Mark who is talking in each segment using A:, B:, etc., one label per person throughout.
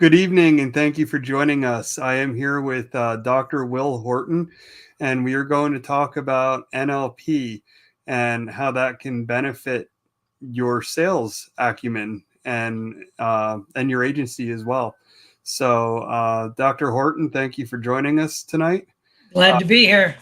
A: Good evening, and thank you for joining us. I am here with Dr. Will Horton, and we are going to talk about NLP and how that can benefit your sales acumen and your agency as well. So, Dr. Horton, thank you for joining us tonight.
B: Glad to be here.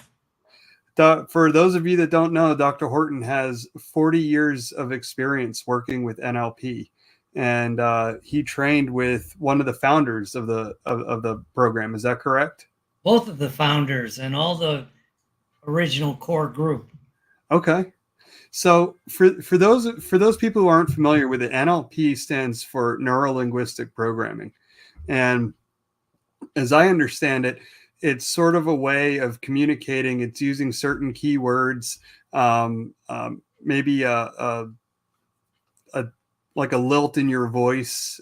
A: For those of you that don't know, Dr. Horton has 40 years of experience working with NLP. And he trained with one of the founders of the program. Is that correct?
B: Both of the founders and all the original core group.
A: Okay. So for those people who aren't familiar with it, NLP stands for neuro linguistic programming. And as I understand it, it's sort of a way of communicating. It's using certain keywords, maybe like a lilt in your voice,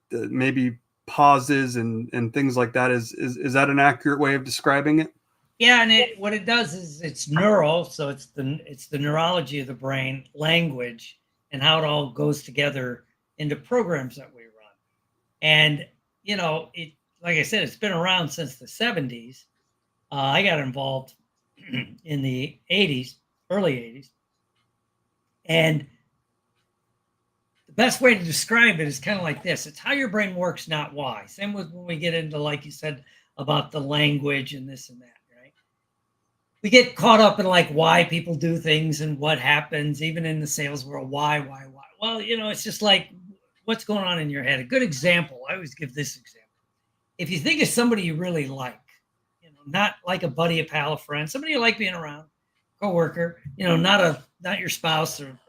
A: maybe pauses and things like that. Is that an accurate way of describing it?
B: Yeah, and what it does is it's neural, so it's the neurology of the brain, language, and how it all goes together into programs that we run. And it, like I said, it's been around since the 70s. I got involved in the 80s, early 80s, and the best way to describe it is kind of like this. It's how your brain works, not why. Same with when we get into, like you said, about the language and this and that, right? We get caught up in like why people do things and what happens, even in the sales world. Why? Well, it's just like what's going on in your head. A good example, I always give this example. If you think of somebody you really like, not like a buddy, a pal, a friend, somebody you like being around, coworker, not your spouse or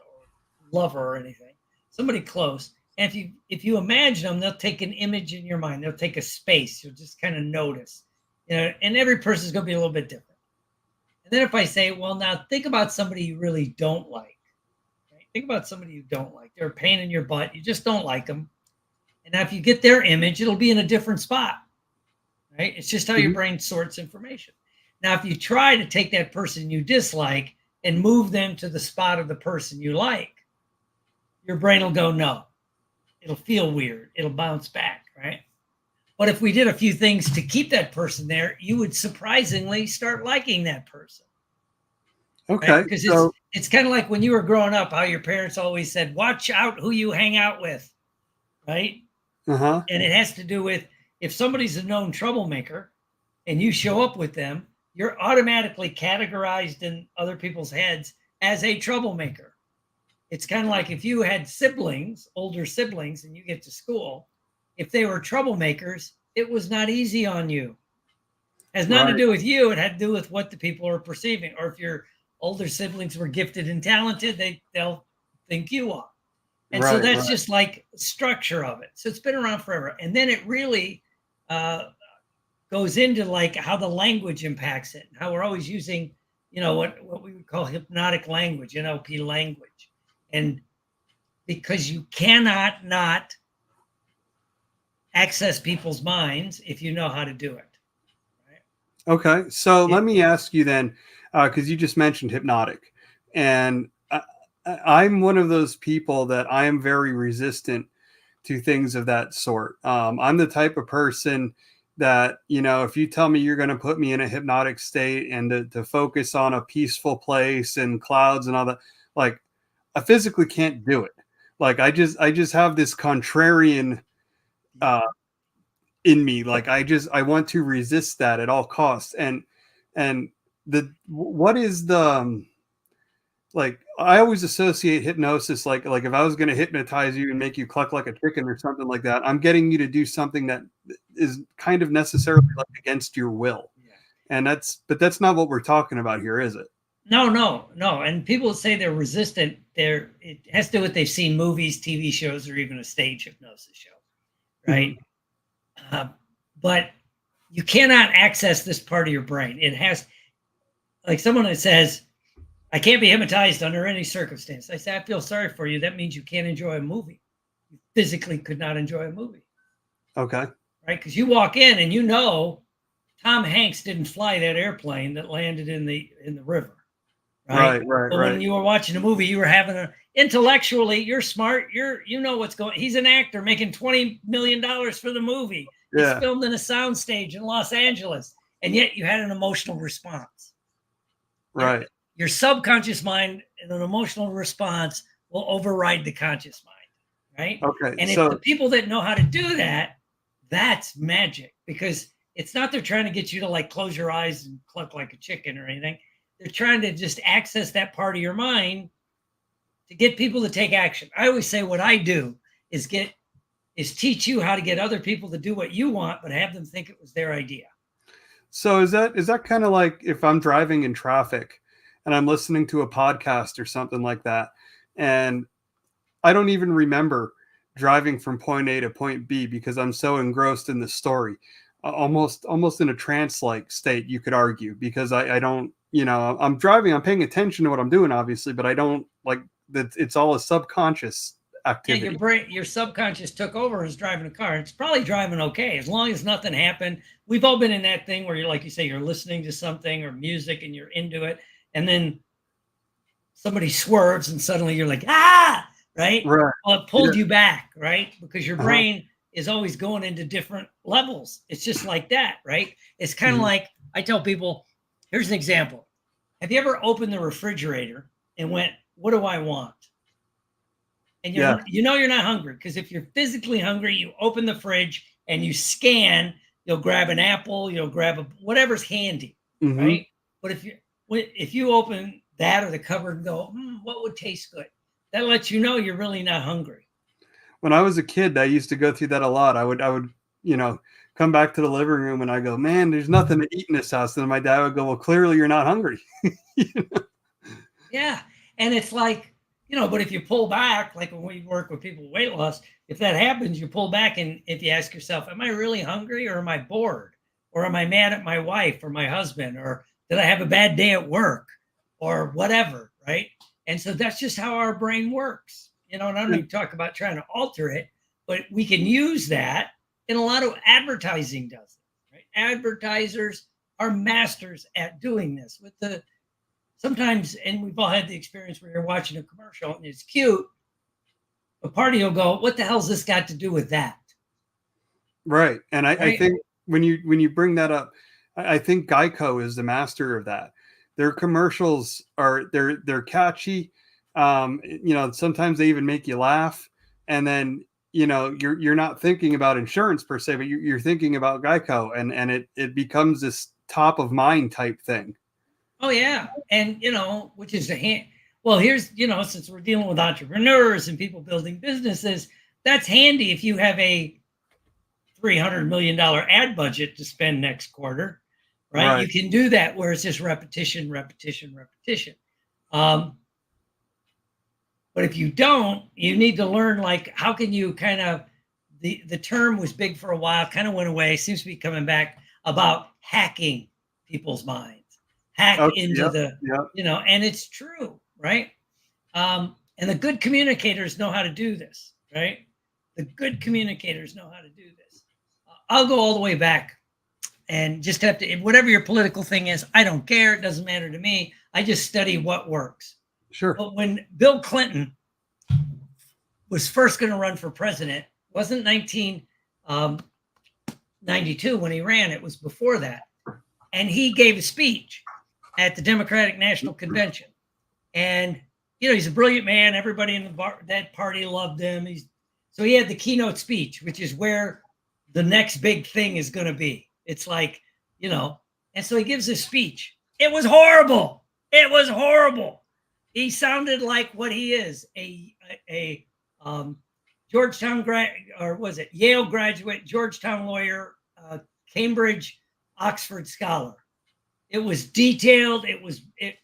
B: lover or anything. Somebody close. And if you imagine them, they'll take an image in your mind. They'll take a space. You'll just kind of notice. And every person's going to be a little bit different. And then if I say, well, now think about somebody you really don't like. Right? Think about somebody you don't like. They're a pain in your butt. You just don't like them. And now if you get their image, it'll be in a different spot. Right? It's just how your brain sorts information. Now, if you try to take that person you dislike and move them to the spot of the person you like, your brain will go, no. It'll feel weird. It'll bounce back, right? But if we did a few things to keep that person there, you would surprisingly start liking that person.
A: Okay.
B: Right? Because it's kind of like when you were growing up, how your parents always said, watch out who you hang out with, right?
A: Uh-huh.
B: And it has to do with if somebody's a known troublemaker and you show up with them, you're automatically categorized in other people's heads as a troublemaker. It's kind of like if you had siblings, older siblings, and you get to school, if they were troublemakers, it was not easy on you. It has nothing to do with you. It had to do with what the people are perceiving. Or if your older siblings were gifted and talented, they'll think you are. And so that's just like structure of it. So it's been around forever. And then it really goes into like how the language impacts it, how we're always using, what we would call hypnotic language, NLP language. And because you cannot not access people's minds if you know how to do it.
A: Right? Okay. So let me ask you then, because you just mentioned hypnotic. And I'm one of those people that I am very resistant to things of that sort. I'm the type of person that, if you tell me you're going to put me in a hypnotic state and to focus on a peaceful place and clouds and all that, like, I physically can't do it. Like I just have this contrarian in me. Like I want to resist that at all costs. And what is the like I always associate hypnosis like if I was going to hypnotize you and make you cluck like a chicken or something like that, I'm getting you to do something that is kind of necessarily like against your will. Yeah. And that's not what we're talking about here, is it?
B: No. And people say they're resistant. It has to do with they've seen movies, TV shows, or even a stage hypnosis show, right? Mm-hmm. But you cannot access this part of your brain. It has, like someone that says, I can't be hypnotized under any circumstance. I say, I feel sorry for you. That means you can't enjoy a movie. You physically could not enjoy a movie.
A: Okay.
B: Right? Because you walk in and Tom Hanks didn't fly that airplane that landed in the river. Right.
A: Right.
B: But when you were watching a movie, you were having intellectually, you're smart. You know what's going. He's an actor making $20 million for the movie. It's
A: Yeah.
B: filmed in a soundstage in Los Angeles, and yet you had an emotional response.
A: Right.
B: Your subconscious mind and an emotional response will override the conscious mind, right?
A: Okay.
B: And
A: So
B: if the people that know how to do that, that's magic, because it's not they're trying to get you to like close your eyes and cluck like a chicken or anything. They're trying to just access that part of your mind to get people to take action. I always say what I do is teach you how to get other people to do what you want, but have them think it was their idea.
A: So is that kind of like if I'm driving in traffic and I'm listening to a podcast or something like that, and I don't even remember driving from point A to point B because I'm so engrossed in the story, almost in a trance-like state, you could argue, because I don't, I'm driving, I'm paying attention to what I'm doing, obviously, but I don't like that. It's all a subconscious activity.
B: Yeah, your brain, your subconscious took over and is driving a car. It's probably driving okay as long as nothing happened. We've all been in that thing where you're, like you say, you're listening to something or music and you're into it, and then somebody swerves and suddenly you're like, ah, right?
A: Right.
B: Well, it pulled you back, right? Because your brain is always going into different levels. It's just like that, right? It's kind of like, I tell people, here's an example. Have you ever opened the refrigerator and went, what do I want? And you're not hungry, because if you're physically hungry, you open the fridge and you scan, you'll grab an apple, you'll grab whatever's handy, right? But if you open that or the cupboard and go, what would taste good? That lets you know you're really not hungry.
A: When I was a kid, I used to go through that a lot. I would, come back to the living room and I go, man, there's nothing to eat in this house. And my dad would go, well, clearly you're not hungry.
B: Yeah. And it's like, but if you pull back, like when we work with people with weight loss, if that happens, you pull back, and if you ask yourself, am I really hungry, or am I bored, or am I mad at my wife or my husband, or did I have a bad day at work, or whatever, right? And so that's just how our brain works, and I don't even talk about trying to alter it, but we can use that, and a lot of advertising does it, right? Advertisers are masters at doing this with sometimes, and we've all had the experience where you're watching a commercial and it's cute. A party will go, what the hell's this got to do with that?
A: Right. And I think when you bring that up, I think Geico is the master of that. Their commercials they're catchy. Sometimes they even make you laugh. And then, you're not thinking about insurance per se, but you're thinking about Geico, and it becomes this top of mind type thing.
B: Oh yeah. And which is here's, since we're dealing with entrepreneurs and people building businesses, that's handy if you have a $300 million ad budget to spend next quarter, right? You can do that where it's just repetition. But if you don't, you need to learn, like, how can you kind of, the term was big for a while, kind of went away, seems to be coming back, about hacking people's minds. And it's true, right? And the good communicators know how to do this, right? The good communicators know how to do this. I'll go all the way back, and just have to, whatever your political thing is, I don't care. It doesn't matter to me. I just study what works.
A: Sure.
B: But when Bill Clinton was first going to run for president, wasn't 1992 when he ran, it was before that. And he gave a speech at the Democratic National Convention. And, he's a brilliant man. Everybody in that party loved him. So he had the keynote speech, which is where the next big thing is going to be. It's like, and so he gives this speech. It was horrible. He sounded like what he is, a Georgetown or was it Yale graduate, Georgetown lawyer, Cambridge, Oxford scholar. It was detailed.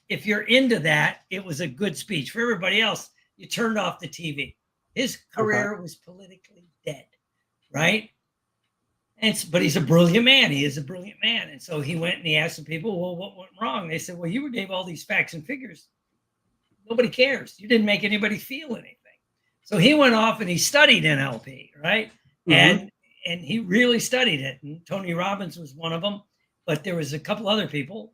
B: If you're into that, it was a good speech. For everybody else, you turned off the TV. His career was politically dead, right? But he's a brilliant man. He is a brilliant man. And so he went and he asked the people, well, what went wrong? They said, well, you gave all these facts and figures. Nobody cares. You didn't make anybody feel anything. So he went off and he studied NLP, right? And he really studied it. And Tony Robbins was one of them. But there was a couple other people.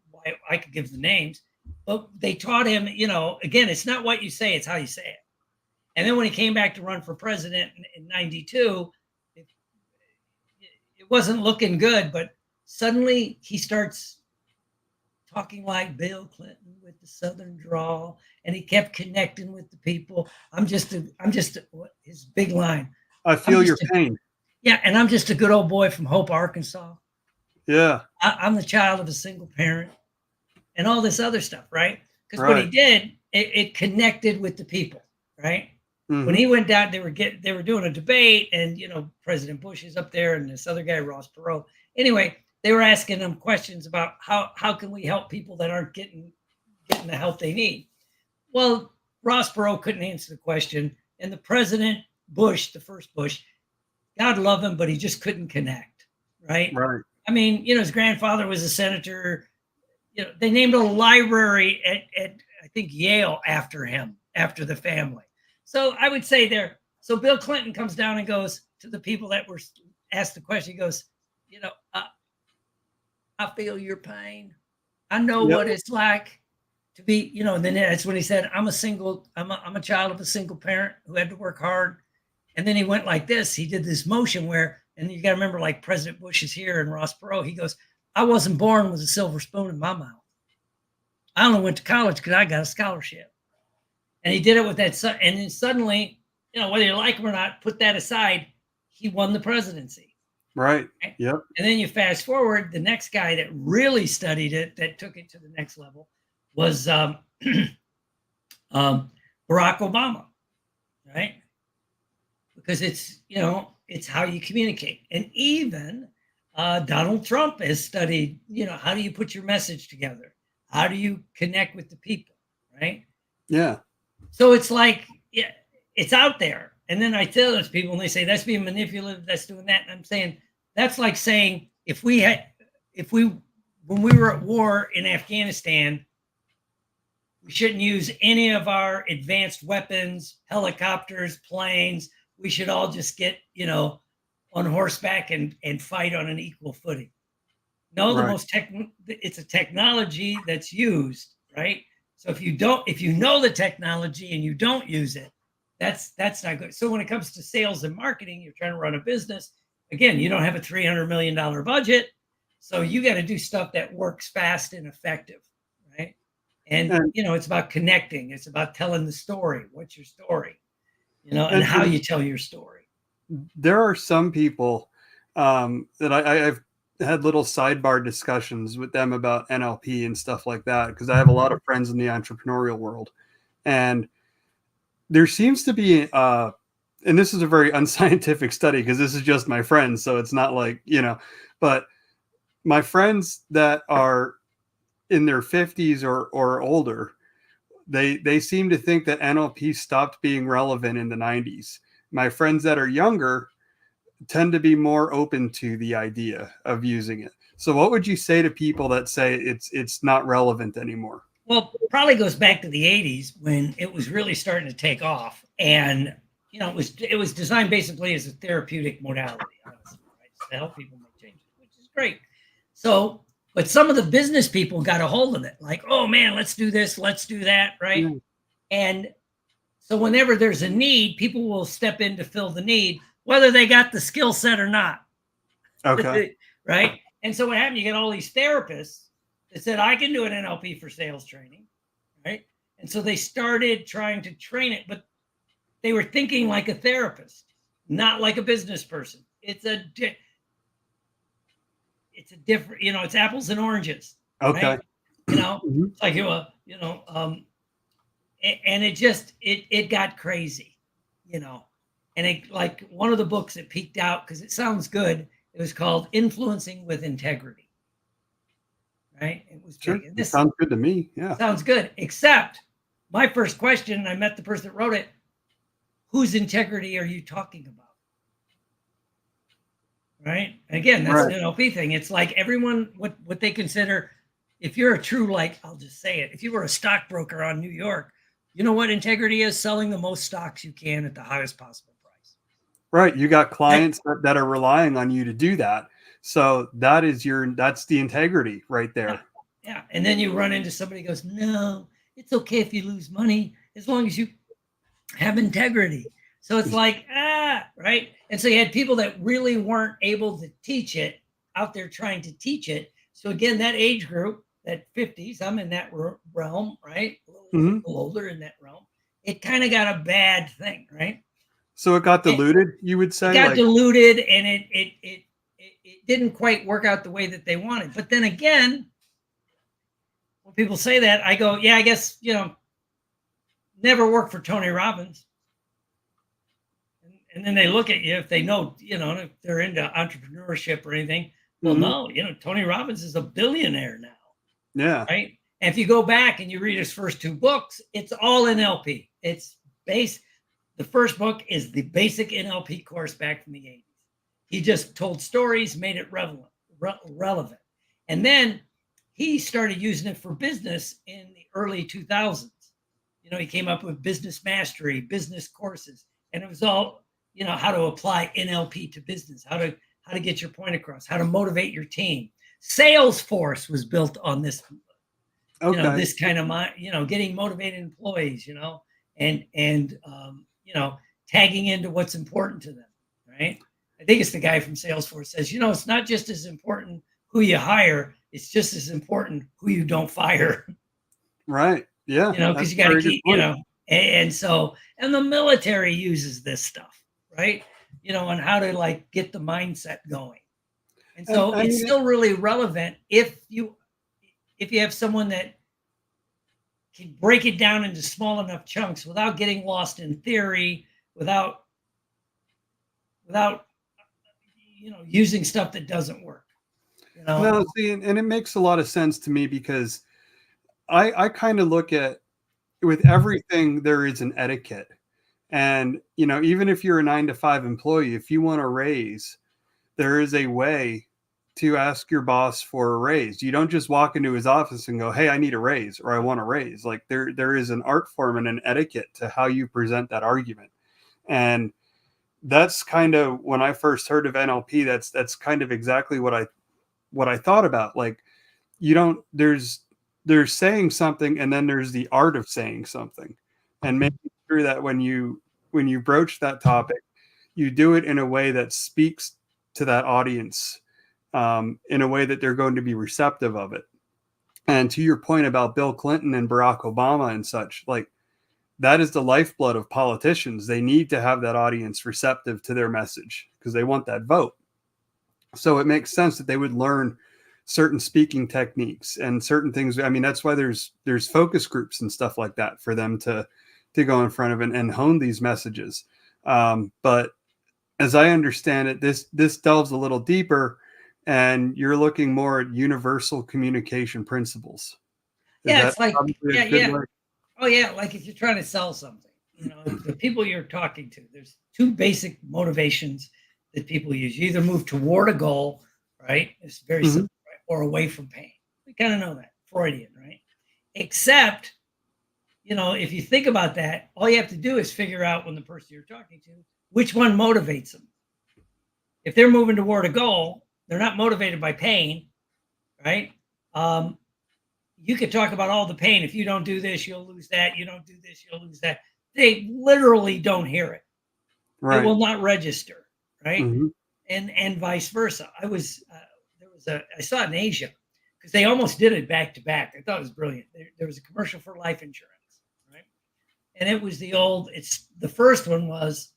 B: I could give the names. But they taught him, again, it's not what you say, it's how you say it. And then when he came back to run for president in 92, it, it wasn't looking good, but suddenly he starts talking like Bill Clinton with the Southern drawl, and he kept connecting with the people. His big line.
A: I feel your pain.
B: Yeah, and I'm just a good old boy from Hope, Arkansas.
A: Yeah.
B: I'm the child of a single parent and all this other stuff, right? Because what he did, it connected with the people, right? Mm-hmm. When he went down, they were doing a debate, and President Bush is up there, and this other guy, Ross Perot. Anyway, they were asking him questions about how can we help people that aren't getting the help they need. Well, Ross Perot couldn't answer the question, and the President Bush, the first Bush, God love him, but he just couldn't connect, right?
A: Right.
B: I mean, his grandfather was a senator. They named a library at I think Yale after him, after the family. So I would say there. So Bill Clinton comes down and goes to the people that were asked the question. He goes, I feel your pain. I know what it's like to be, and then that's when he said, I'm a child of a single parent who had to work hard. And then he went like this. He did this motion where, and you got to remember, like President Bush is here and Ross Perot, he goes, I wasn't born with a silver spoon in my mouth. I only went to college because I got a scholarship. And he did it with that. And then suddenly, whether you like him or not, put that aside, he won the presidency.
A: Right. Yep.
B: And then you fast forward, the next guy that really studied it, that took it to the next level, was Barack Obama, right? Because it's how you communicate. And even Donald Trump has studied, how do you put your message together? How do you connect with the people, right?
A: Yeah.
B: So it's like, yeah, it's out there. And then I tell those people, and they say, that's being manipulative, that's doing that. And I'm saying, that's like saying, when we were at war in Afghanistan, we shouldn't use any of our advanced weapons, helicopters, planes. We should all just get, on horseback and fight on an equal footing. No, right. It's a technology that's used, right? So if you know the technology and you don't use it, that's not good. So when it comes to sales and marketing, you're trying to run a business. Again, you don't have a $300 million budget. So you got to do stuff that works fast and effective, right? And it's about connecting. It's about telling the story. What's your story? And how you tell your story.
A: There are some people that I've had little sidebar discussions with them about NLP and stuff like that, because I have a lot of friends in the entrepreneurial world. And there seems to be, and this is a very unscientific study because this is just my friends. So it's not like, but my friends that are in their 50s or older, they seem to think that NLP stopped being relevant in the 90s. My friends that are younger tend to be more open to the idea of using it. So what would you say to people that say it's not relevant anymore?
B: Well, it probably goes back to the 80s when it was really starting to take off. And, it was designed basically as a therapeutic modality, honestly, right? To help people make changes, which is great. So, but some of the business people got a hold of it. Like, oh man, let's do this, let's do that, right? Mm. And so whenever there's a need, people will step in to fill the need, whether they got the skill set or not.
A: Okay.
B: Right? And so what happened, you get all these therapists that said, I can do an NLP for sales training, right? And so they started trying to train it, but they were thinking like a therapist, not like a business person. It's a different, it's apples and oranges.
A: Okay.
B: Right? It's like, and it got crazy, and it, like one of the books that peaked out because it sounds good. It was called Influencing with Integrity. Right? It was
A: sure.
B: big. This
A: sounds good to me. Yeah.
B: Sounds good. Except my first question, I met the person that wrote it. Whose integrity are you talking about? Right? And again, that's an NLP thing. It's like everyone, what they consider, if you're a true, like, I'll just say it, if you were a stockbroker on New York, you know what integrity is? Selling the most stocks you can at the highest possible price.
A: Right. You got clients that are relying on you to do that. So that's the integrity right there.
B: Yeah. And then you run into somebody who goes, no, it's okay if you lose money as long as you have integrity. So it's like, right? And so you had people that really weren't able to teach it out there trying to teach it. So again, that age group, that 50s, I'm in that realm, right? A little older in that realm. It kind of got a bad thing, right?
A: So it got diluted, you would say?
B: It got diluted, and it didn't quite work out the way that they wanted. But then again, when people say that, I go, yeah, I guess, never worked for Tony Robbins. And then they look at you if they know, if they're into entrepreneurship or anything. Well, no, Tony Robbins is a billionaire now.
A: Yeah.
B: Right. And if you go back and you read his first 2 books, it's all NLP. It's the first book is the basic NLP course back from the 80s. He just told stories, made it relevant. And then he started using it for business in the early 2000s. He came up with business mastery, business courses, and it was all, how to apply NLP to business, how to get your point across, how to motivate your team. Salesforce was built on this, this kind of, getting motivated employees, and tagging into what's important to them, right? I think it's the guy from Salesforce says, it's not just as important who you hire, it's just as important who you don't fire.
A: Right. Yeah.
B: Because you got to keep, and the military uses this stuff, right? On how to get the mindset going. And so it's still really relevant if you have someone that can break it down into small enough chunks without getting lost in theory, without using stuff that doesn't work.
A: No, see, and it makes a lot of sense to me because I kind of look at, with everything there is an etiquette. And even if you're a 9-to-5 employee, if you want a raise, there is a way to ask your boss for a raise. You don't just walk into his office and go, hey, I need a raise, or I want a raise. There is an art form and an etiquette to how you present that argument. And that's kind of, when I first heard of NLP, that's kind of exactly what I thought about. There's saying something, and then there's the art of saying something, and making sure that when you broach that topic, you do it in a way that speaks to that audience, in a way that they're going to be receptive of it. And to your point about Bill Clinton and Barack Obama and such, that is the lifeblood of politicians. They need to have that audience receptive to their message because they want that vote. So it makes sense that they would learn certain speaking techniques and certain things. I mean, that's why there's focus groups and stuff like that for them to go in front of and hone these messages. But as I understand it, this delves a little deeper, and you're looking more at universal communication principles.
B: It's like, oh yeah, like if you're trying to sell something, the people you're talking to, there's 2 basic motivations that people use. You either move toward a goal, right? It's very simple, right? Or away from pain. We kind of know that, Freudian, right? Except, if you think about that, all you have to do is figure out, when the person you're talking to, which one motivates them. If they're moving toward a goal, they're not motivated by pain, right? You could talk about all the pain. If you don't do this, you'll lose that. You don't do this, you'll lose that. They literally don't hear it. Right. It will not register, right? Mm-hmm. And vice versa. I saw it in Asia because they almost did it back to back. I thought it was brilliant. There was a commercial for life insurance, right? And it was the first one was,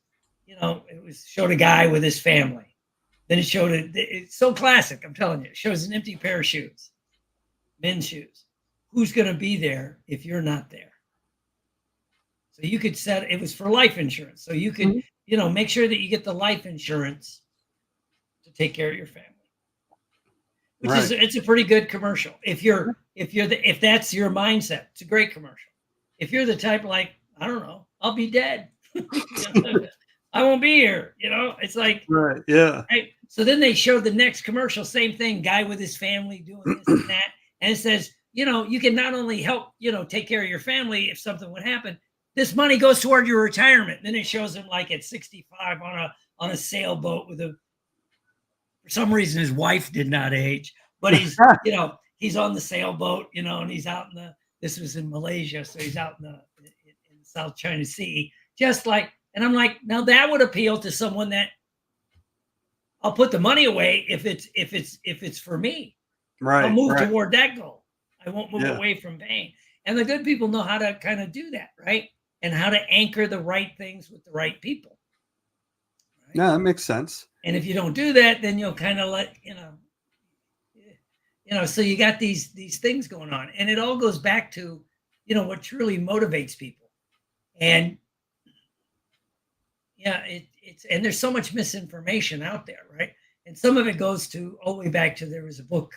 B: showed a guy with his family. Then it showed it's so classic, I'm telling you. It shows an empty pair of shoes, men's shoes. Who's going to be there if you're not there? So you could it was for life insurance. So you could, make sure that you get the life insurance to take care of your family. Which it's a pretty good commercial. If that's your mindset, it's a great commercial. If you're the type I don't know, I'll be dead. I won't be here. It's like,
A: right. Yeah.
B: Right? So then they showed the next commercial, same thing, guy with his family doing this and that. And it says, you can not only help, take care of your family if something would happen, this money goes toward your retirement. Then it shows him at 65 on a sailboat for some reason, his wife did not age, but he's, he's on the sailboat, and he's out this was in Malaysia. So he's out in the South China Sea, Just like, and I'm like, now that would appeal to someone that I'll put the money away if it's for me. I'll
A: Right.
B: move
A: Right.
B: toward that goal. I won't move
A: Yeah.
B: away from pain. And the good people know how to kind of do that, right? And how to anchor the right things with the right people. Right?
A: Yeah, that makes sense.
B: And if you don't do that, then you'll kind of let, so you got these things going on. And it all goes back to, what truly motivates people. And yeah, it's and there's so much misinformation out there, right? And some of it goes to all the way back to, there was a book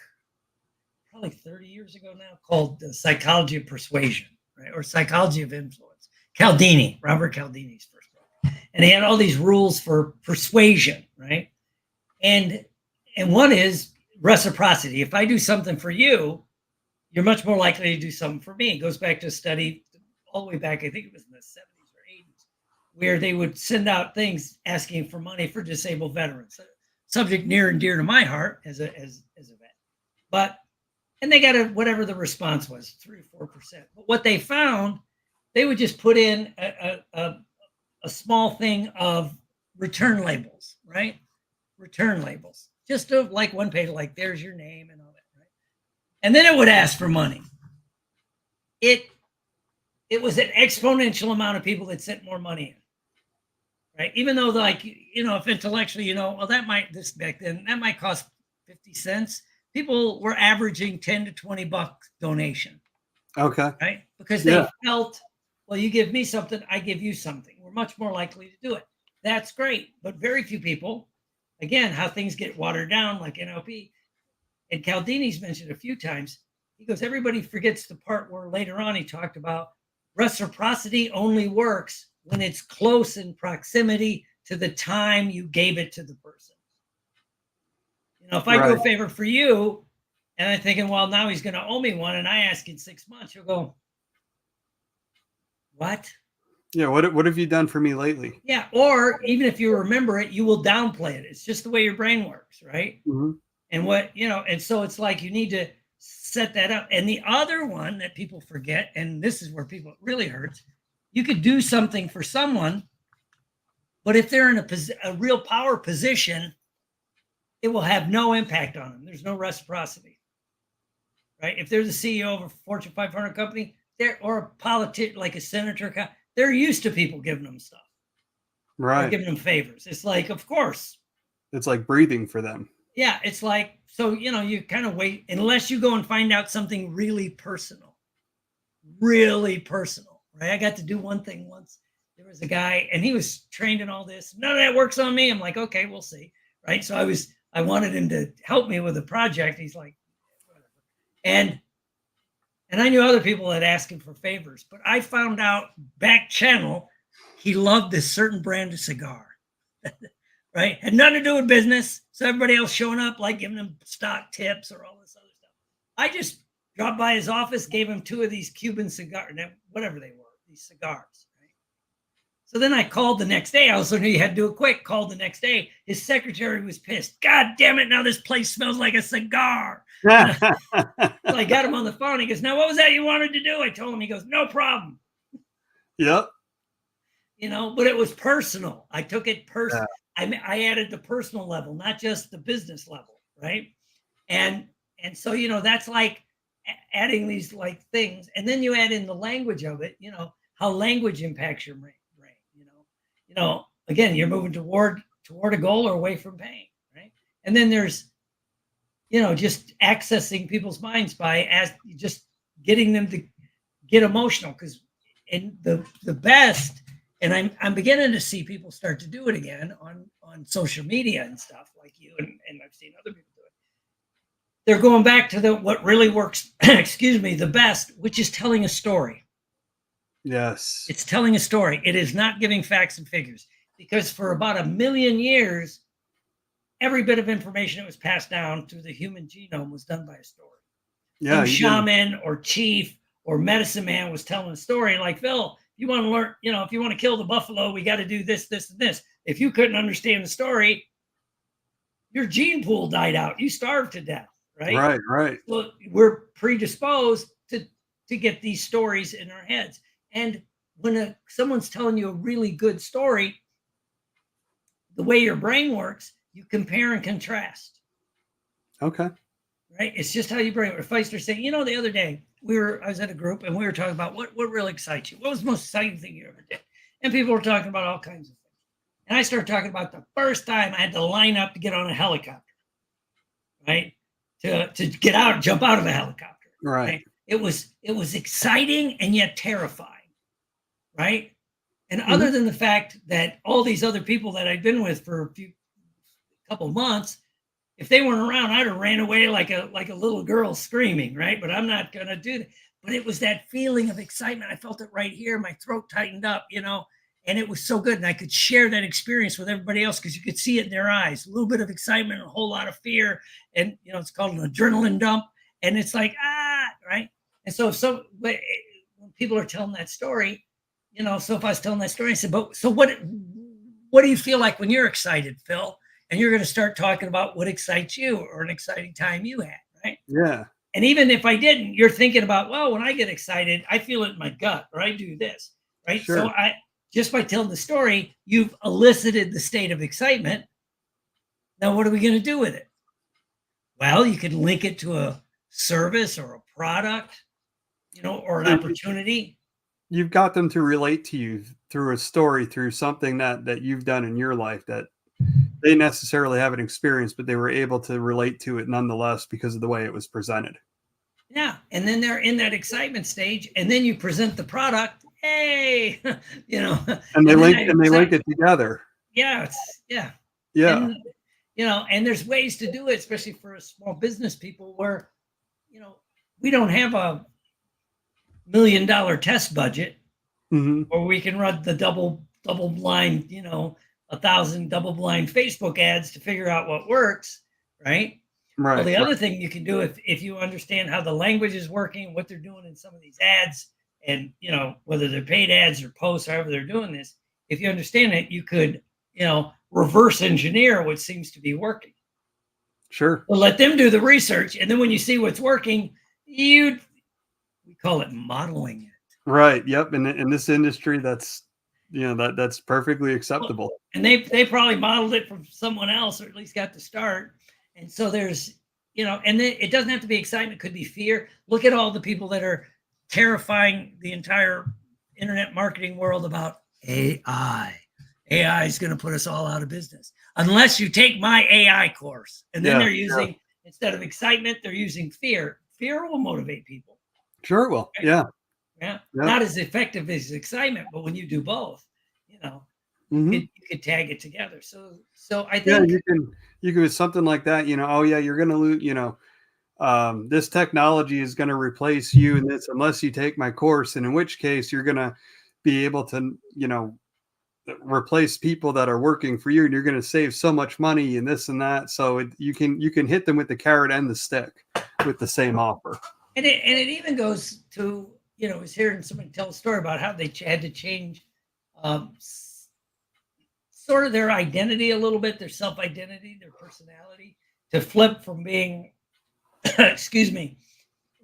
B: probably 30 years ago now called The Psychology of Persuasion, right? Or Psychology of Influence. Robert Cialdini's first book. And he had all these rules for persuasion, right? And one is reciprocity. If I do something for you, you're much more likely to do something for me. It goes back to a study all the way back, I think it was in the 70s or 80s, where they would send out things asking for money for disabled veterans. A subject near and dear to my heart as a vet. But, and they got whatever the response was, 3 or 4%. But what they found, they would just put in a small thing of return labels, right? Return labels. Just to, like, one page, like, there's your name and all that, right? And then it would ask for money. It was an exponential amount of people that sent more money in, right? Even though, like, if intellectually, well, this back then, that might cost 50 cents. People were averaging 10 to 20 bucks donation.
A: Okay.
B: Right? Because they felt, well, you give me something, I give you something. We're much more likely to do it. That's great. But very few people, again, how things get watered down, like NLP, and Cialdini's mentioned a few times, he goes, everybody forgets the part where later on he talked about reciprocity only works when it's close in proximity to the time you gave it to the person. If I do a favor for you and I'm thinking, well, now he's going to owe me one, and I ask in 6 months, you'll go, what?
A: Yeah. What have you done for me lately?
B: Yeah. Or even if you remember it, you will downplay it. It's just the way your brain works, right?
A: Mm-hmm.
B: And and so it's like you need to set that up. And the other one that people forget, and this is where people, it really hurts, you could do something for someone, but if they're in a real power position, it will have no impact on them. There's no reciprocity, right? If they're the CEO of a Fortune 500 company, or a politician, like a senator, they're used to people giving them stuff,
A: right?
B: Or giving them favors. It's like, of course,
A: it's like breathing for them.
B: Yeah, it's like, so you kind of wait unless you go and find out something really personal, right? I got to do one thing once. There was a guy, and he was trained in all this. None of that works on me. I'm like, okay, we'll see, right? So I wanted him to help me with a project. He's like, whatever. And I knew other people that asked him for favors, but I found out back channel, he loved this certain brand of cigar, right? Had nothing to do with business. So everybody else showing up, like giving him stock tips or all this other stuff. I just dropped by his office, gave him 2 of these Cuban cigars, whatever they were, these cigars. So then I called the next day. I also knew you had to do it quick. Called the next day. His secretary was pissed. God damn it. Now this place smells like a cigar. So I got him on the phone. He goes, now what was that you wanted to do? I told him. He goes, no problem.
A: Yep.
B: But it was personal. I took it personal. Yeah. I added the personal level, not just the business level. Right. And so, that's like adding these like things. And then you add in the language of it, how language impacts your brain. Again, you're moving toward a goal or away from pain, right? And then there's, just accessing people's minds by just getting them to get emotional. Because in the best, and I'm beginning to see people start to do it again on social media and stuff like you, and I've seen other people do it. They're going back to what really works, the best, which is telling a story.
A: Yes.
B: It's telling a story. It is not giving facts and figures, because for about 1 million years, every bit of information that was passed down through the human genome was done by a story. Yeah, some shaman or chief or medicine man was telling a story like, Phil, you want to learn, if you want to kill the buffalo, we got to do this, this, and this. If you couldn't understand the story, your gene pool died out. You starved to death, right?
A: Right.
B: Well, we're predisposed to get these stories in our heads. And when someone's telling you a really good story, the way your brain works, you compare and contrast.
A: Okay.
B: Right? It's just how you brain. If I start saying, the other day I was at a group and we were talking about what really excites you. What was the most exciting thing you ever did? And people were talking about all kinds of things. And I started talking about the first time I had to line up to get on a helicopter, right? To get out, jump out of a helicopter.
A: Right.
B: It was exciting and yet terrifying, right? And other than the fact that all these other people that I'd been with for a couple months, if they weren't around, I'd have ran away like a little girl screaming, right? But I'm not gonna do that. But it was that feeling of excitement. I felt it right here. My throat tightened up, and it was so good. And I could share that experience with everybody else because you could see it in their eyes. A little bit of excitement, a whole lot of fear. And, it's called an adrenaline dump. And it's like, right? And so when people are telling that story, so if I was telling that story, I said, but so what do you feel like when you're excited, Phil? And you're going to start talking about what excites you or an exciting time you had, right?
A: Yeah.
B: And even if I didn't, you're thinking about, well, when I get excited, I feel it in my gut, or I do this, right?
A: Sure.
B: So just by telling the story, you've elicited the state of excitement. Now, what are we going to do with it? Well, you can link it to a service or a product, or an opportunity.
A: You've got them to relate to you through a story, through something that you've done in your life that they necessarily haven't experienced, but they were able to relate to it nonetheless because of the way it was presented.
B: Yeah. And then they're in that excitement stage, and then you present the product. Hey,
A: and they link it together.
B: Yeah.
A: Yeah.
B: And, and there's ways to do it, especially for small business people where, we don't have a $1 million test budget, or we can run the double blind, 1,000 double blind Facebook ads to figure out what works. Right.
A: Right.
B: Well, the other thing you can do if you understand how the language is working, what they're doing in some of these ads, and whether they're paid ads or posts, however they're doing this, if you understand it, you could reverse engineer what seems to be working.
A: Sure.
B: Well, let them do the research, and then when you see what's working, we call it modeling it.
A: Right. Yep. In this industry, that's that's perfectly acceptable.
B: Well, and they probably modeled it from someone else, or at least got the start. And so there's and then it doesn't have to be excitement, it could be fear. Look at all the people that are terrifying the entire internet marketing world about AI. AI is going to put us all out of business unless you take my AI course. And then they're using, instead of excitement, they're using fear. Fear will motivate people.
A: Sure it will.
B: Right? Yeah. Not as effective as excitement, but when you do both, you could tag it together. So I think
A: you can with something like that, you're going to lose, this technology is going to replace you in this unless you take my course. And in which case you're going to be able to, replace people that are working for you, and you're going to save so much money and this and that. So you can hit them with the carrot and the stick with the same offer.
B: And it even goes to, I was hearing somebody tell a story about how they had to change sort of their identity a little bit, their self-identity, their personality, to flip from being, excuse me,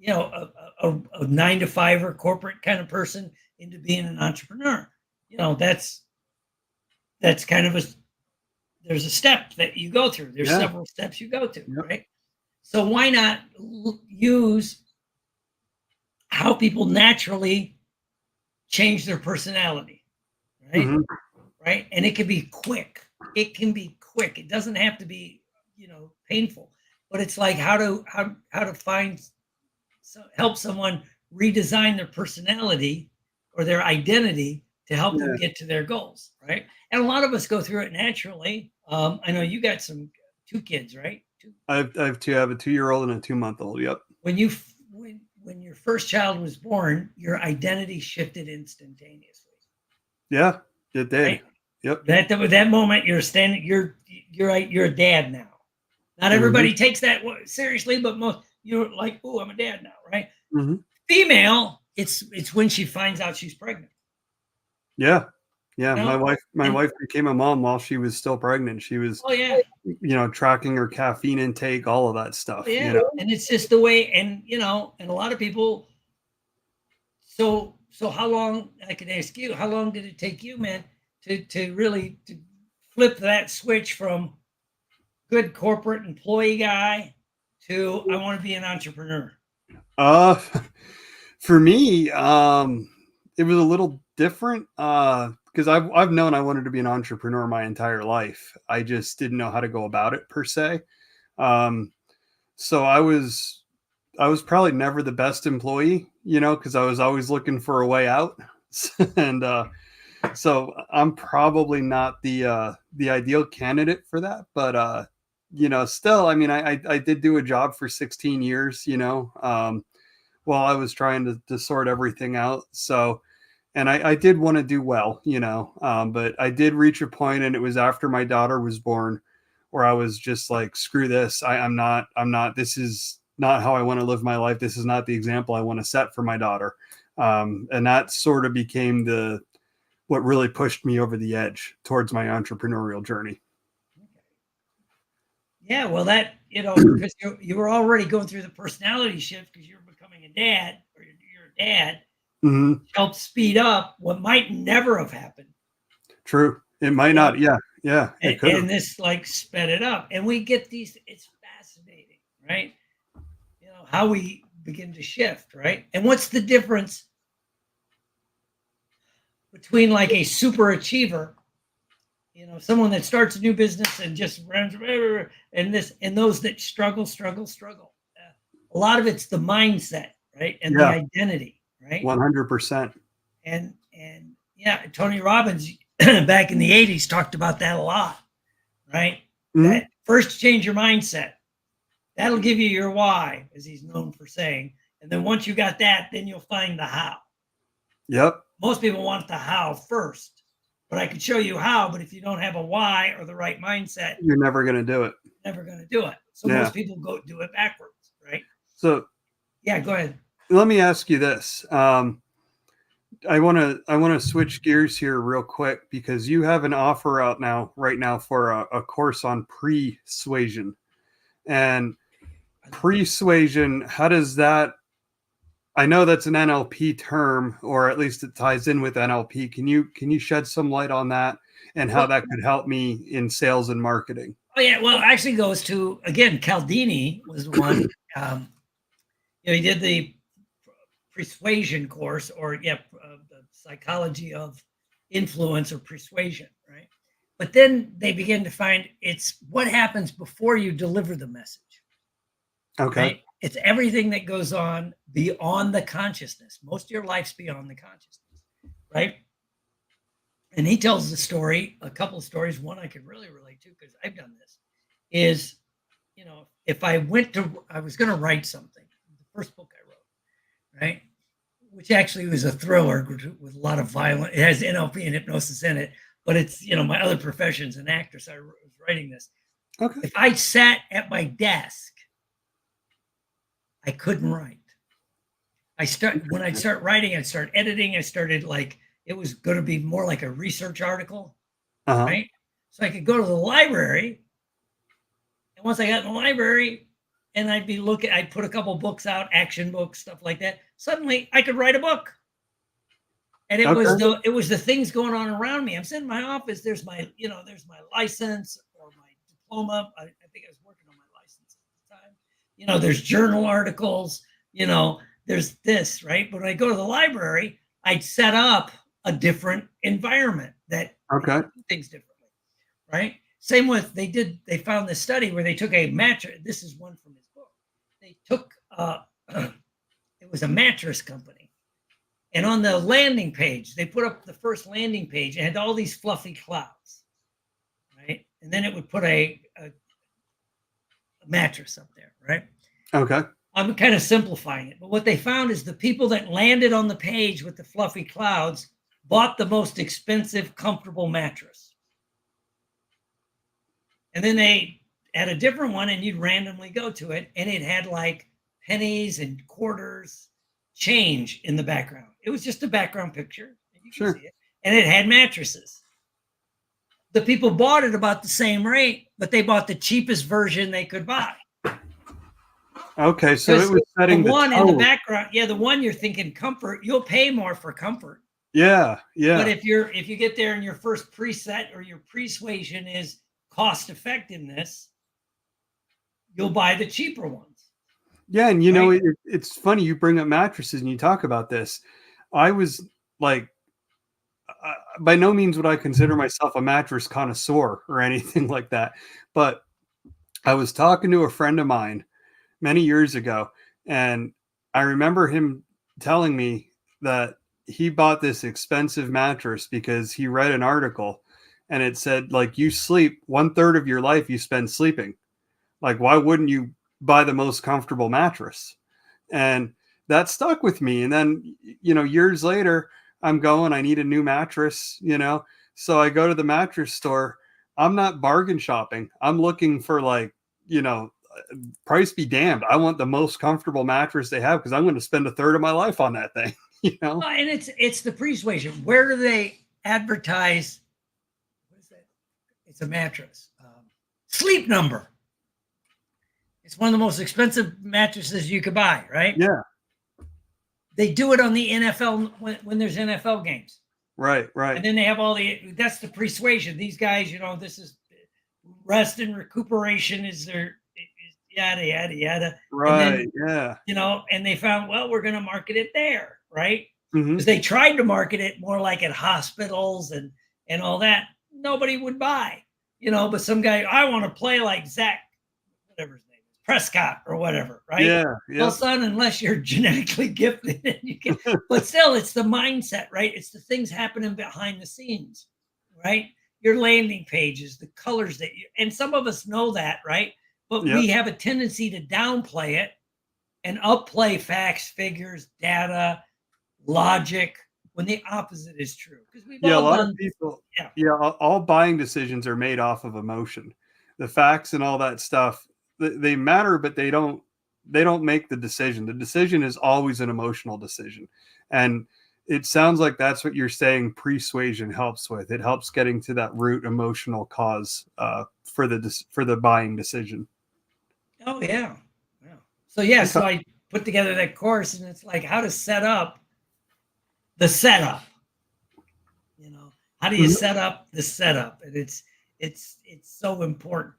B: a 9-to-5 corporate kind of person into being an entrepreneur. That's kind of there's a step that you go through. There's several steps you go through, right? So why not use how people naturally change their personality, right? Right. And it can be quick. It doesn't have to be, painful, but it's like how to help someone redesign their personality or their identity to help them get to their goals. Right. And a lot of us go through it naturally. I know you got 2 kids, right?
A: I have 2. I have a 2-year-old and a 2-month-old. Yep.
B: When your first child was born, your identity shifted instantaneously.
A: Yeah, it did. Right? Yep.
B: That moment you're standing, you're a dad now. Not everybody takes that seriously, but most, you're like, oh, I'm a dad now, right? Female, it's when she finds out she's pregnant.
A: Yeah. Yeah. My wife became a mom while she was still pregnant. She was, tracking her caffeine intake, all of that stuff.
B: And it's just the way, and a lot of people, so So how long, I can ask you, how long did it take you, man, to really to flip that switch from good corporate employee guy to I want to be an entrepreneur?
A: For me, it was a little different because I've known I wanted to be an entrepreneur my entire life. I just didn't know how to go about it per se. So I was probably never the best employee, because I was always looking for a way out. And so I'm probably not the ideal candidate for that. But still, I mean, I did do a job for 16 years, while I was trying to sort everything out. So, and I did want to do well, but I did reach a point, and it was after my daughter was born, where I was just like, screw this. I'm not, this is not how I want to live my life. This is not the example I want to set for my daughter. And that sort of became what really pushed me over the edge towards my entrepreneurial journey.
B: Yeah, well, that, because you were already going through the personality shift because you're becoming a dad, or you're a dad,
A: Mm-hmm.
B: helped speed up what might never have happened.
A: True. It might not. Yeah. Yeah.
B: And this like sped it up. And we get these, it's fascinating, right? How we begin to shift, right? And what's the difference between like a super achiever, someone that starts a new business and just runs, and those that struggle. A lot of it's the mindset, right? And the identity, right?
A: 100%.
B: And yeah, Tony Robbins back in the 80s talked about that a lot, right? Mm-hmm. That first change your mindset. That'll give you your why, as he's known for saying. And then once you got that, then you'll find the how.
A: Yep.
B: Most people want the how first, but I could show you how. But if you don't have a why or the right mindset,
A: you're never going to do it.
B: Never going to do it. So most people go do it backwards, right?
A: So,
B: yeah, go ahead.
A: Let me ask you this. I want to switch gears here real quick, because you have an offer out right now for a course on persuasion. And persuasion, how does that, I know that's an NLP term, or at least it ties in with NLP. Can you shed some light on that and how that could help me in sales and marketing?
B: Oh yeah, well, it actually goes to, again, Cialdini was the one. He did the persuasion course, or the psychology of influence or persuasion, right? But then they begin to find it's what happens before you deliver the message.
A: Okay.
B: Right? It's everything that goes on beyond the consciousness. Most of your life's beyond the consciousness, right? And he tells the story, a couple of stories. One I could really relate to because I've done this is, if I was going to write something, the first book I wrote, right? Which actually was a thriller with a lot of violence. It has NLP and hypnosis in it, but it's, my other profession's an actor. So I was writing this.
A: Okay.
B: If I sat at my desk, I couldn't write. When I'd start writing, I'd start editing. I started it was going to be more like a research article, right? So I could go to the library. And once I got in the library and I'd put a couple books out, action books, stuff like that. Suddenly I could write a book. And it was the things going on around me. I'm sitting in my office. There's my license or my diploma. I think I was working on my license at the time. There's journal articles, there's this, right? But when I go to the library, I'd set up a different environment that do things differently, right? Same with, they found this study where they took a mattress. This is one from his book. They took, it was a mattress company. And on the landing page, they put up the first landing page and had all these fluffy clouds, right? And then it would put a mattress up there, right?
A: Okay.
B: I'm kind of simplifying it. But what they found is the people that landed on the page with the fluffy clouds bought the most expensive, comfortable mattress. And then they had a different one, and you'd randomly go to it, and it had like pennies and quarters, change in the background. It was just a background picture. And you can see it. And it had mattresses. The people bought it about the same rate, but they bought the cheapest version they could buy.
A: Okay, so
B: Because
A: it was
B: the
A: setting the
B: one in the
A: tone.
B: background, yeah, the one you're thinking comfort, you'll pay more for comfort.
A: Yeah,
B: But
A: yeah.
B: if you get there and your first preset or your persuasion is cost effectiveness, you'll buy the cheaper ones,
A: Yeah, and you know,
B: right?
A: it's funny you bring up mattresses and you talk about this. I was like, by no means would I consider myself a mattress connoisseur or anything like that, but I was talking to a friend of mine many years ago, and I remember him telling me that he bought this expensive mattress because he read an article and it said, like, you sleep 1/3 of your life you spend sleeping. Like, why wouldn't you buy the most comfortable mattress? And that stuck with me. And then, years later, I need a new mattress. So I go to the mattress store. I'm not bargain shopping. I'm looking for, like, you know, price be damned. I want the most comfortable mattress they have because I'm going to spend 1/3 of my life on that thing, you know?
B: Well, and it's the persuasion. Where do they advertise? What is that? It's a mattress. Sleep Number. It's one of the most expensive mattresses you could buy, right?
A: Yeah.
B: They do it on the NFL when there's NFL games.
A: Right.
B: And then they have that's the persuasion. These guys, this is rest and recuperation is their yada, yada, yada. And
A: Right.
B: then,
A: Yeah.
B: and they found, well, we're going to market it there, right?
A: Hmm.
B: Because they tried to market it more like at hospitals and all that. Nobody would buy, but some guy, I want to play like Zach, whatever his name is, Prescott or whatever, right?
A: Yeah.
B: Well,
A: Yep.
B: son, unless you're genetically gifted, but still, it's the mindset, right? It's the things happening behind the scenes, right? Your landing pages, the colors and some of us know that, right? But
A: Yep.
B: we have a tendency to downplay it and upplay facts, figures, data, logic when the opposite is true. Because we've
A: Yeah, a
B: all
A: lot of
B: done,
A: people,
B: yeah,
A: yeah, all buying decisions are made off of emotion. The facts and all that stuff, they matter, but they don't make the decision. The decision is always an emotional decision. And it sounds like that's what you're saying persuasion helps with. It helps getting to that root emotional cause for the buying decision.
B: oh yeah, yeah. So yeah,
A: Okay.
B: so I put together that course, and it's like how to set up the setup. How do you
A: Mhm.
B: set up the setup? And it's so important.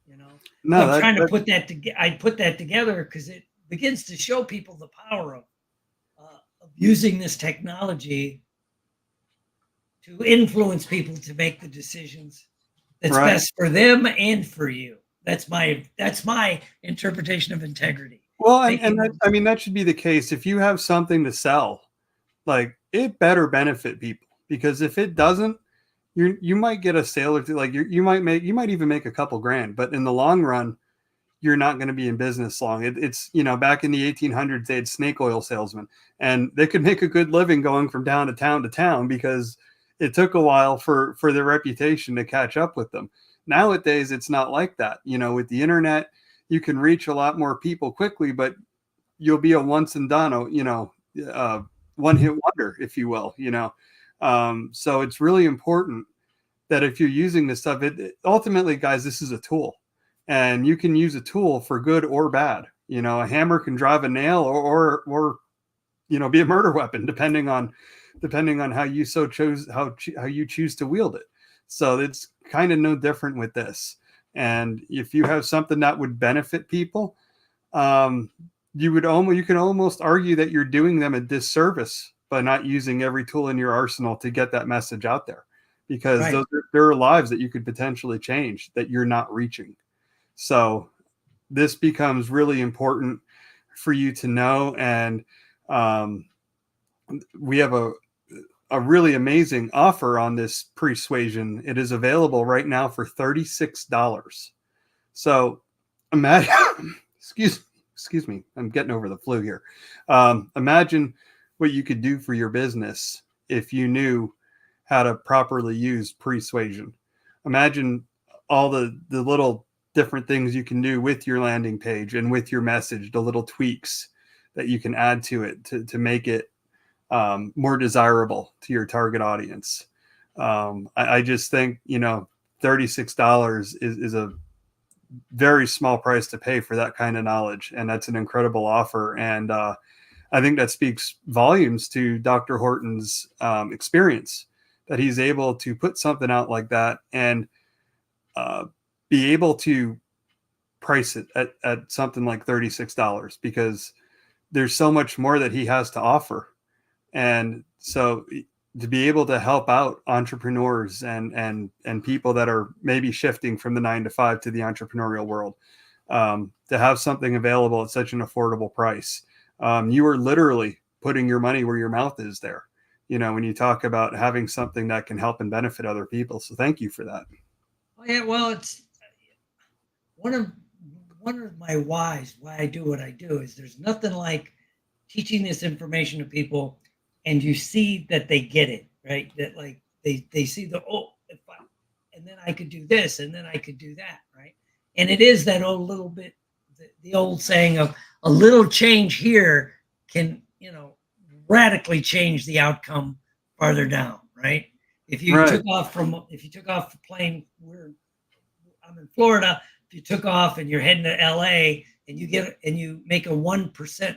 B: You know, so
A: No,
B: I'm trying to
A: that
B: put that together. I put that together because it begins to show people the power of using this technology to influence people to make the decisions that's
A: right.
B: best for them and for you. That's my interpretation of integrity.
A: Well, and
B: Making
A: I mean, that should be the case. If you have something to sell, like, it better benefit people, because if it doesn't, you might get a sale or two. Like, you might even make a couple grand, but in the long run, you're not going to be in business long. It's back in the 1800s, they had snake oil salesmen, and they could make a good living going from town to town to town because it took a while for their reputation to catch up with them. Nowadays, it's not like that. With the internet, you can reach a lot more people quickly, but you'll be a once and done, uh, one hit wonder, if you will. So it's really important that if you're using this stuff, ultimately, guys, this is a tool, and you can use a tool for good or bad. A hammer can drive a nail, or be a murder weapon, depending on how you how you choose to wield it. So it's kind of no different with this. And if you have something that would benefit people, um, you can almost argue that you're doing them a disservice by not using every tool in your arsenal to get that message out there, because
B: right.
A: there are lives that you could potentially change that you're not reaching. So this becomes really important for you to know. And um, we have a really amazing offer on this persuasion. It is available right now for $36. So imagine, excuse me, I'm getting over the flu here. Imagine what you could do for your business if you knew how to properly use persuasion. Imagine all the little different things you can do with your landing page and with your message, the little tweaks that you can add to it to make it more desirable to your target audience. I just think $36 is a very small price to pay for that kind of knowledge. And that's an incredible offer. And I think that speaks volumes to Dr. Horton's experience, that he's able to put something out like that and be able to price it at something like $36, because there's so much more that he has to offer. And so to be able to help out entrepreneurs and people that are maybe shifting from the 9 to 5 to the entrepreneurial world, to have something available at such an affordable price. You are literally putting your money where your mouth is there, when you talk about having something that can help and benefit other people. So thank you for that.
B: Oh, yeah, well, it's one of my whys, why I do what I do, is there's nothing like teaching this information to people and you see that they get it, right? That like they see and then I could do this and then I could do that, right? And it is that old little bit, the old saying of a little change here can, radically change the outcome farther down, right? If you took off the plane, I'm in Florida. If you took off and you're heading to LA and you make a 1%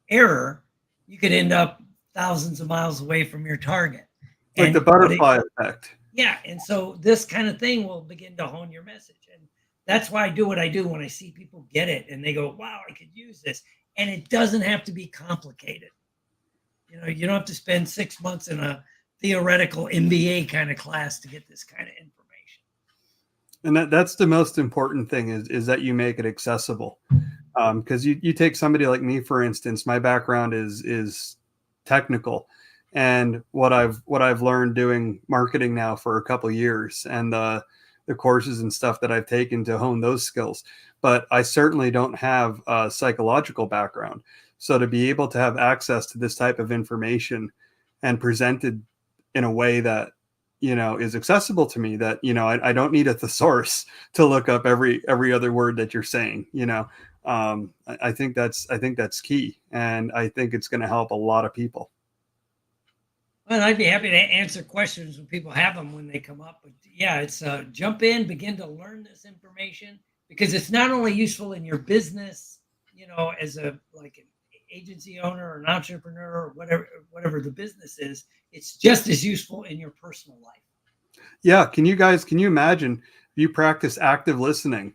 B: error, you could end up thousands of miles away from your target.
A: Like the butterfly effect.
B: Yeah. And so this kind of thing will begin to hone your message. And that's why I do what I do when I see people get it and they go, wow, I could use this. And it doesn't have to be complicated. You don't have to spend 6 months in a theoretical MBA kind of class to get this kind of information.
A: And that's the most important thing is that you make it accessible. Because you take somebody like me, for instance, my background is technical, and what I've learned doing marketing now for a couple of years, and the courses and stuff that I've taken to hone those skills. But I certainly don't have a psychological background. So to be able to have access to this type of information and presented in a way that, is accessible to me, that, I don't need a thesaurus to look up every other word that you're saying, I think that's key. And I think it's going to help a lot of people.
B: Well, I'd be happy to answer questions when people have them when they come up. But yeah, it's jump in, begin to learn this information, because it's not only useful in your business, as an agency owner or an entrepreneur or whatever the business is, it's just as useful in your personal life.
A: Yeah. Can you imagine if you practice active listening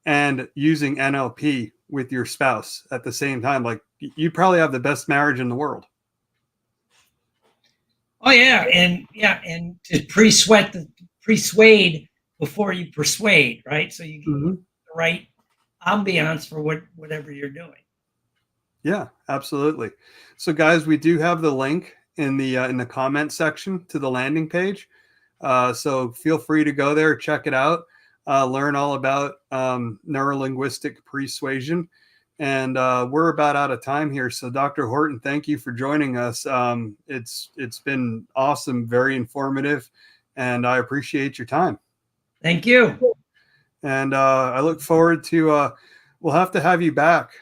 A: and using NLP with your spouse at the same time? Like, you'd probably have the best marriage in the world.
B: Oh yeah. And to persuade before you persuade, right? So you get the right ambiance for whatever you're doing.
A: Yeah, absolutely. So guys, we do have the link in the comment section to the landing page. So feel free to go there, check it out, learn all about neurolinguistic persuasion. And we're about out of time here. So Dr. Horton, thank you for joining us. It's been awesome, very informative, and I appreciate your time.
B: Thank you.
A: And I look forward to we'll have to have you back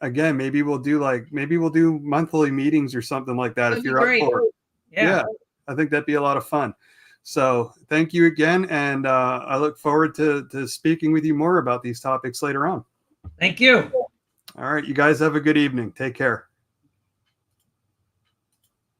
A: again. Maybe we'll do monthly meetings or something like that.
B: That'd
A: if you're
B: be great.
A: up for it.
B: Yeah,
A: I think that'd be a lot of fun. So thank you again, and I look forward to speaking with you more about these topics later on.
B: Thank you.
A: All right, you guys have a good evening. Take care.